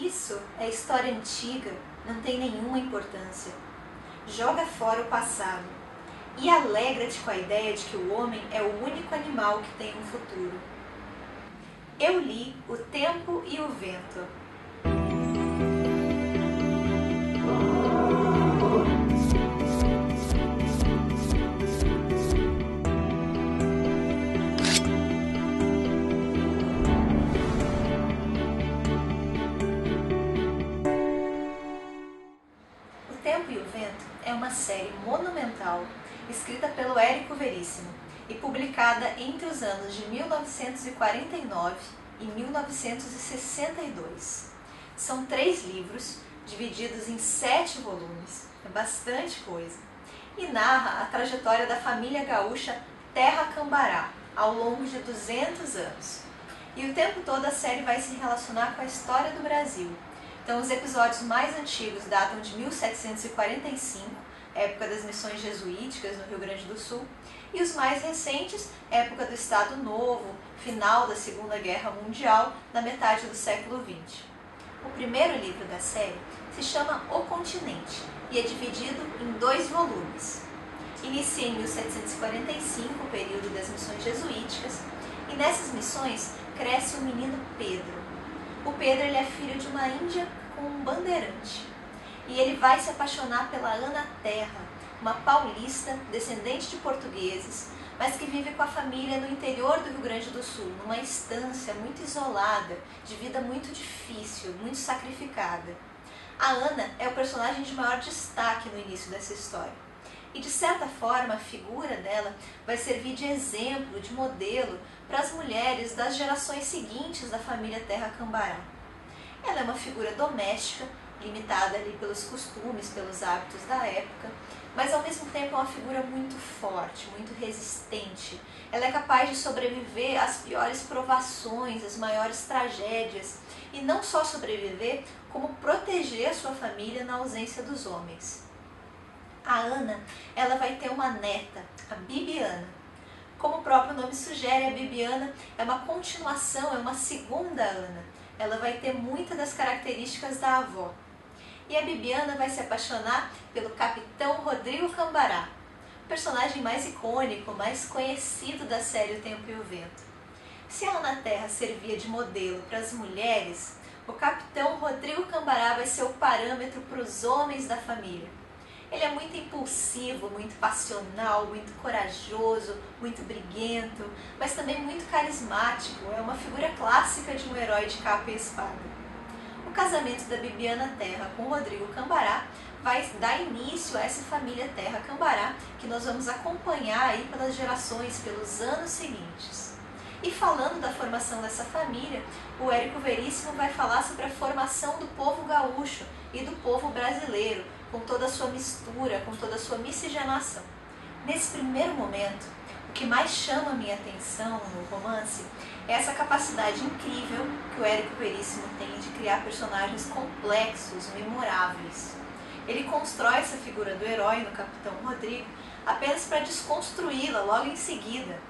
Isso é história antiga, não tem nenhuma importância. Joga fora o passado e alegra-te com a ideia de que o homem é o único animal que tem um futuro. Eu li O Tempo e o Vento. O Tempo e o Vento é uma série monumental escrita pelo Érico Veríssimo e publicada entre os anos de 1949 e 1962. São 3 livros, divididos em 7 volumes, é bastante coisa, e narra a trajetória da família gaúcha Terra Cambará ao longo de 200 anos. E o tempo todo a série vai se relacionar com a história do Brasil. Então os episódios mais antigos datam de 1745, época das missões jesuíticas no Rio Grande do Sul, e os mais recentes, época do Estado Novo, final da Segunda Guerra Mundial, na metade do século XX. O primeiro livro da série se chama O Continente e é dividido em 2 volumes. Inicia em 1745, o período das missões jesuíticas, e nessas missões cresce o menino Pedro. O Pedro ele é filho de uma índia com um bandeirante. E ele vai se apaixonar pela Ana Terra, uma paulista, descendente de portugueses, mas que vive com a família no interior do Rio Grande do Sul, numa estância muito isolada, de vida muito difícil, muito sacrificada. A Ana é o personagem de maior destaque no início dessa história. E de certa forma a figura dela vai servir de exemplo, de modelo para as mulheres das gerações seguintes da família Terra Cambará. Ela é uma figura doméstica, limitada ali pelos costumes, pelos hábitos da época, mas ao mesmo tempo é uma figura muito forte, muito resistente. Ela é capaz de sobreviver às piores provações, às maiores tragédias, e não só sobreviver, como proteger a sua família na ausência dos homens. A Ana, ela vai ter uma neta, a Bibiana. Como o próprio nome sugere, a Bibiana é uma continuação, é uma segunda Ana. Ela vai ter muitas das características da avó. E a Bibiana vai se apaixonar pelo Capitão Rodrigo Cambará, o personagem mais icônico, mais conhecido da série O Tempo e o Vento. Se a Ana Terra servia de modelo para as mulheres, o Capitão Rodrigo Cambará vai ser o parâmetro para os homens da família. Ele é muito impulsivo, muito passional, muito corajoso, muito briguento, mas também muito carismático, é uma figura clássica de um herói de capa e espada. O casamento da Bibiana Terra com Rodrigo Cambará vai dar início a essa família Terra Cambará, que nós vamos acompanhar aí pelas gerações, pelos anos seguintes. E falando da formação dessa família, o Érico Veríssimo vai falar sobre a formação do povo gaúcho e do povo brasileiro, com toda a sua mistura, com toda a sua miscigenação. Nesse primeiro momento, o que mais chama a minha atenção no romance é essa capacidade incrível que o Érico Veríssimo tem de criar personagens complexos, memoráveis. Ele constrói essa figura do herói no Capitão Rodrigo apenas para desconstruí-la logo em seguida.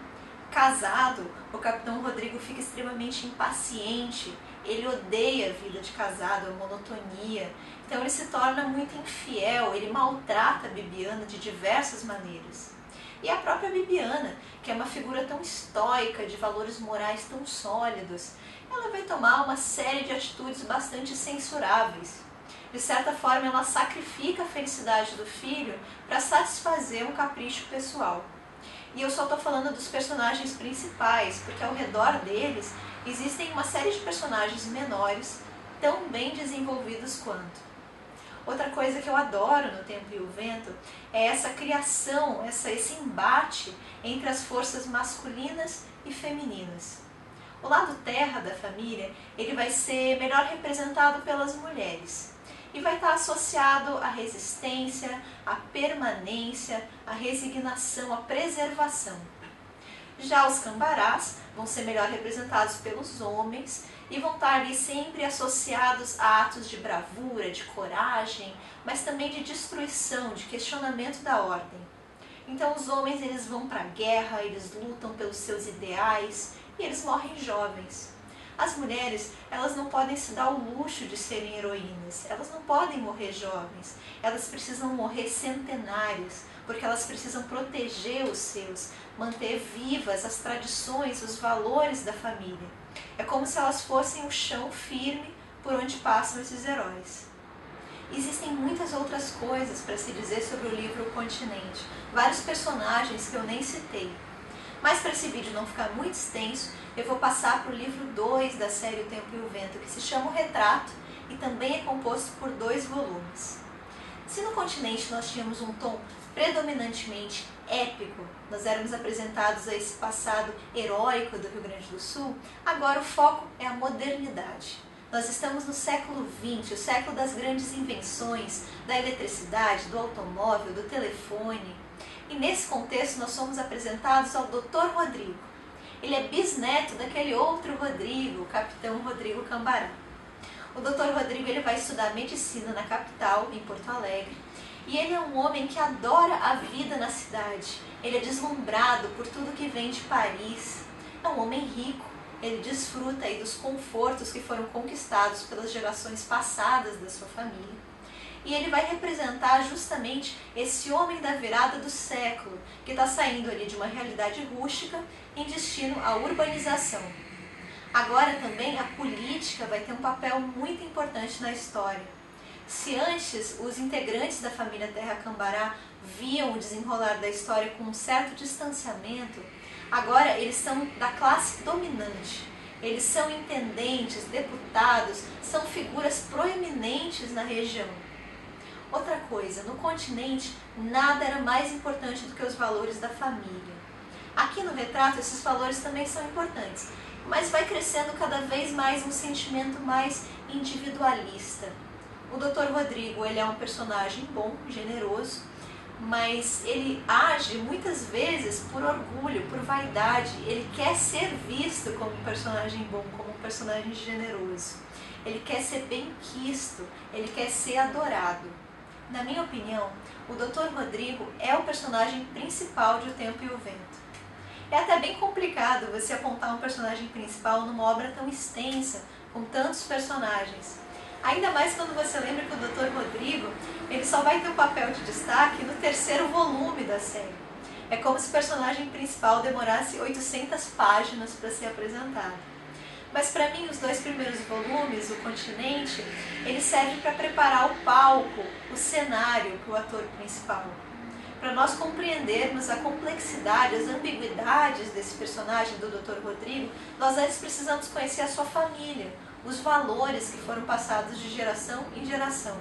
Casado, o Capitão Rodrigo fica extremamente impaciente, ele odeia a vida de casado, a monotonia, então ele se torna muito infiel, ele maltrata a Bibiana de diversas maneiras. E a própria Bibiana, que é uma figura tão estoica, de valores morais tão sólidos, ela vai tomar uma série de atitudes bastante censuráveis. De certa forma, ela sacrifica a felicidade do filho para satisfazer um capricho pessoal. E eu só estou falando dos personagens principais, porque ao redor deles existem uma série de personagens menores, tão bem desenvolvidos quanto. Outra coisa que eu adoro no Tempo e o Vento é essa criação, esse embate entre as forças masculinas e femininas. O lado terra da família, ele vai ser melhor representado pelas mulheres e vai estar associado à resistência, à permanência, à resignação, à preservação. Já os cambarás vão ser melhor representados pelos homens e vão estar ali sempre associados a atos de bravura, de coragem, mas também de destruição, de questionamento da ordem. Então os homens eles vão para a guerra, eles lutam pelos seus ideais e eles morrem jovens. As mulheres, elas não podem se dar o luxo de serem heroínas, elas não podem morrer jovens, elas precisam morrer centenárias, porque elas precisam proteger os seus, manter vivas as tradições, os valores da família. É como se elas fossem o chão firme por onde passam esses heróis. Existem muitas outras coisas para se dizer sobre o livro O Continente, vários personagens que eu nem citei. Mas para esse vídeo não ficar muito extenso, eu vou passar para o livro 2 da série O Tempo e o Vento, que se chama O Retrato e também é composto por 2 volumes. Se no Continente nós tínhamos um tom predominantemente épico, nós éramos apresentados a esse passado heróico do Rio Grande do Sul, agora o foco é a modernidade. Nós estamos no século XX, o século das grandes invenções, da eletricidade, do automóvel, do telefone. E nesse contexto nós somos apresentados ao Dr. Rodrigo. Ele é bisneto daquele outro Rodrigo, o capitão Rodrigo Cambará. O Dr. Rodrigo ele vai estudar medicina na capital, em Porto Alegre, e ele é um homem que adora a vida na cidade. Ele é deslumbrado por tudo que vem de Paris. É um homem rico, ele desfruta aí dos confortos que foram conquistados pelas gerações passadas da sua família. E ele vai representar justamente esse homem da virada do século, que está saindo ali de uma realidade rústica em destino à urbanização. Agora também a política vai ter um papel muito importante na história. Se antes os integrantes da família Terra Cambará viam o desenrolar da história com um certo distanciamento, agora eles são da classe dominante. Eles são intendentes, deputados, são figuras proeminentes na região. Outra coisa, no continente, nada era mais importante do que os valores da família. Aqui no retrato, esses valores também são importantes, mas vai crescendo cada vez mais um sentimento mais individualista. O Dr. Rodrigo, ele é um personagem bom, generoso, mas ele age muitas vezes por orgulho, por vaidade. Ele quer ser visto como um personagem bom, como um personagem generoso. Ele quer ser bem-quisto, ele quer ser adorado. Na minha opinião, o Dr. Rodrigo é o personagem principal de O Tempo e o Vento. É até bem complicado você apontar um personagem principal numa obra tão extensa, com tantos personagens. Ainda mais quando você lembra que o Dr. Rodrigo ele só vai ter um papel de destaque no 3º volume da série. É como se o personagem principal demorasse 800 páginas para ser apresentado. Mas para mim os 2 primeiros volumes, O Continente, ele serve para preparar o palco, o cenário para o ator principal. Para nós compreendermos a complexidade, as ambiguidades desse personagem do Dr. Rodrigo, nós antes precisamos conhecer a sua família, os valores que foram passados de geração em geração.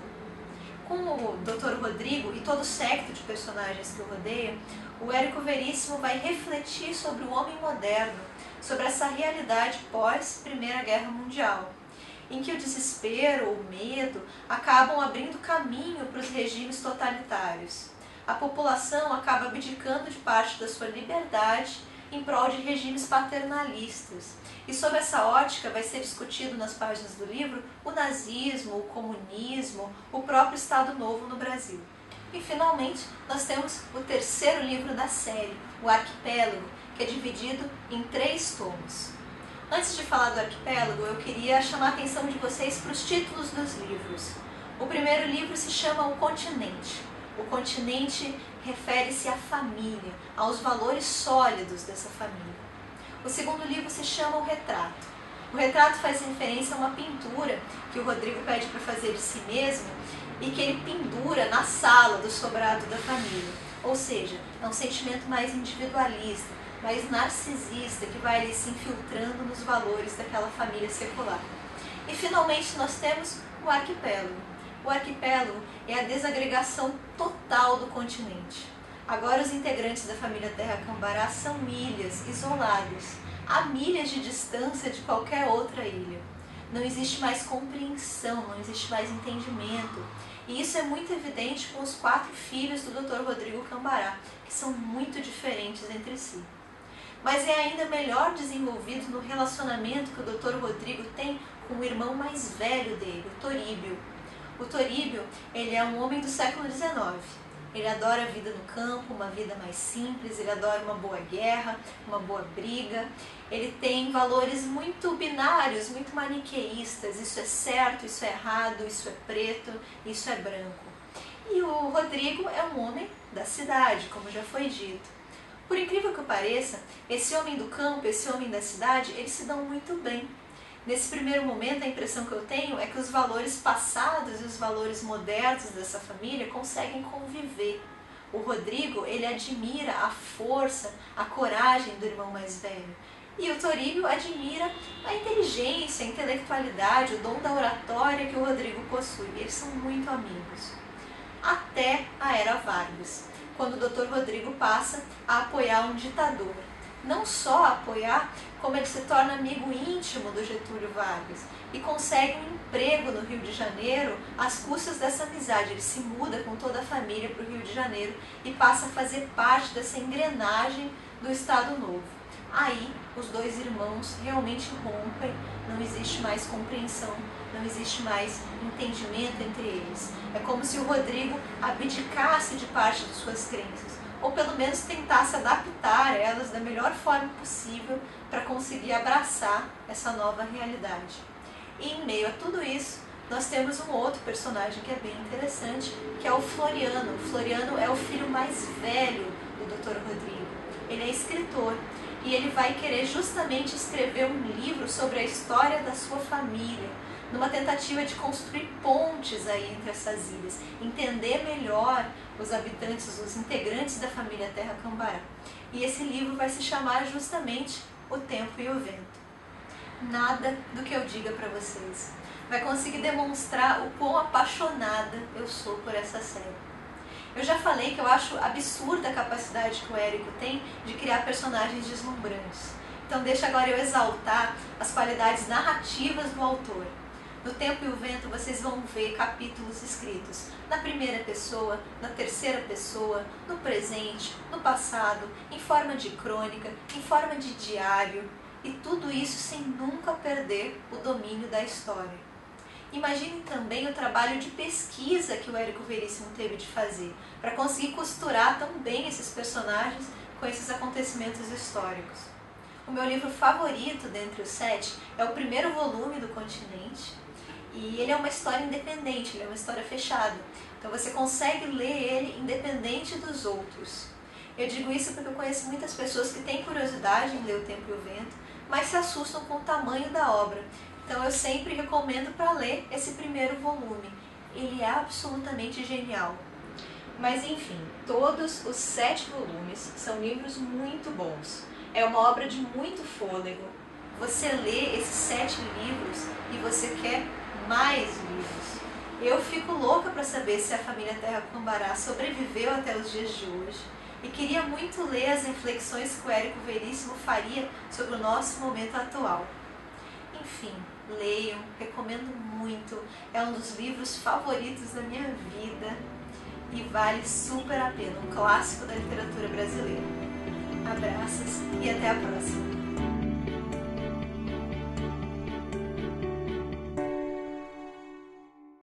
Com o Dr. Rodrigo e todo o séquito de personagens que o rodeia, o Érico Veríssimo vai refletir sobre o homem moderno, sobre essa realidade pós-Primeira Guerra Mundial, em que o desespero, o medo, acabam abrindo caminho para os regimes totalitários. A população acaba abdicando de parte da sua liberdade em prol de regimes paternalistas. E sob essa ótica vai ser discutido nas páginas do livro o nazismo, o comunismo, o próprio Estado Novo no Brasil. E finalmente nós temos o 3º livro da série, o Arquipélago, que é dividido em 3 tomos. Antes de falar do Arquipélago, eu queria chamar a atenção de vocês para os títulos dos livros. O primeiro livro se chama O Continente. O continente refere-se à família, aos valores sólidos dessa família. O segundo livro se chama O Retrato. O retrato faz referência a uma pintura que o Rodrigo pede para fazer de si mesmo e que ele pendura na sala do sobrado da família. Ou seja, é um sentimento mais individualista, mais narcisista, que vai ali se infiltrando nos valores daquela família secular. E finalmente nós temos o Arquipélago. O arquipélago é a desagregação total do continente. Agora os integrantes da família Terra Cambará são ilhas isoladas, a milhas de distância de qualquer outra ilha. Não existe mais compreensão, não existe mais entendimento. E isso é muito evidente com os 4 filhos do Dr. Rodrigo Cambará, que são muito diferentes entre si. Mas é ainda melhor desenvolvido no relacionamento que o Dr. Rodrigo tem com o irmão mais velho dele, o Toríbio. O Toríbio, ele é um homem do século XIX. Ele adora a vida no campo, uma vida mais simples, ele adora uma boa guerra, uma boa briga. Ele tem valores muito binários, muito maniqueístas, isso é certo, isso é errado, isso é preto, isso é branco. E o Rodrigo é um homem da cidade, como já foi dito. Por incrível que pareça, esse homem do campo, esse homem da cidade, eles se dão muito bem. Nesse primeiro momento, a impressão que eu tenho é que os valores passados e os valores modernos dessa família conseguem conviver. O Rodrigo, ele admira a força, a coragem do irmão mais velho. E o Toribio admira a inteligência, a intelectualidade, o dom da oratória que o Rodrigo possui. Eles são muito amigos. Até a Era Vargas, quando o Dr. Rodrigo passa a apoiar um ditador. Não só apoiar, como ele se torna amigo íntimo do Getúlio Vargas e consegue um emprego no Rio de Janeiro às custas dessa amizade. Ele se muda com toda a família para o Rio de Janeiro e passa a fazer parte dessa engrenagem do Estado Novo. Aí, os dois irmãos realmente rompem, não existe mais compreensão, não existe mais entendimento entre eles. É como se o Rodrigo abdicasse de parte de suas crenças, ou pelo menos tentasse adaptar elas da melhor forma possível para conseguir abraçar essa nova realidade. E em meio a tudo isso, nós temos um outro personagem que é bem interessante, que é o Floriano. O Floriano é o filho mais velho do Dr. Rodrigo. Ele é escritor e ele vai querer justamente escrever um livro sobre a história da sua família, numa tentativa de construir pontes aí entre essas ilhas, entender melhor os habitantes, os integrantes da família Terra Cambará. E esse livro vai se chamar justamente O Tempo e o Vento. Nada do que eu diga para vocês vai conseguir demonstrar o quão apaixonada eu sou por essa série. Eu já falei que eu acho absurda a capacidade que o Érico tem de criar personagens deslumbrantes. Então deixa agora eu exaltar as qualidades narrativas do autor. No Tempo e o Vento vocês vão ver capítulos escritos na primeira pessoa, na terceira pessoa, no presente, no passado, em forma de crônica, em forma de diário, e tudo isso sem nunca perder o domínio da história. Imaginem também o trabalho de pesquisa que o Érico Veríssimo teve de fazer, para conseguir costurar tão bem esses personagens com esses acontecimentos históricos. O meu livro favorito dentre os 7 é o primeiro volume do Continente, e ele é uma história independente, ele é uma história fechada. Então você consegue ler ele independente dos outros. Eu digo isso porque eu conheço muitas pessoas que têm curiosidade em ler O Tempo e o Vento, mas se assustam com o tamanho da obra. Então eu sempre recomendo para ler esse primeiro volume. Ele é absolutamente genial. Mas enfim, todos os 7 volumes são livros muito bons. É uma obra de muito fôlego. Você lê esses 7 livros e você quer mais livros. Eu fico louca para saber se a família Terra Cambará sobreviveu até os dias de hoje e queria muito ler as reflexões que o Érico Veríssimo faria sobre o nosso momento atual. Enfim, leiam, recomendo muito, é um dos livros favoritos da minha vida e vale super a pena, um clássico da literatura brasileira. Abraços e até a próxima!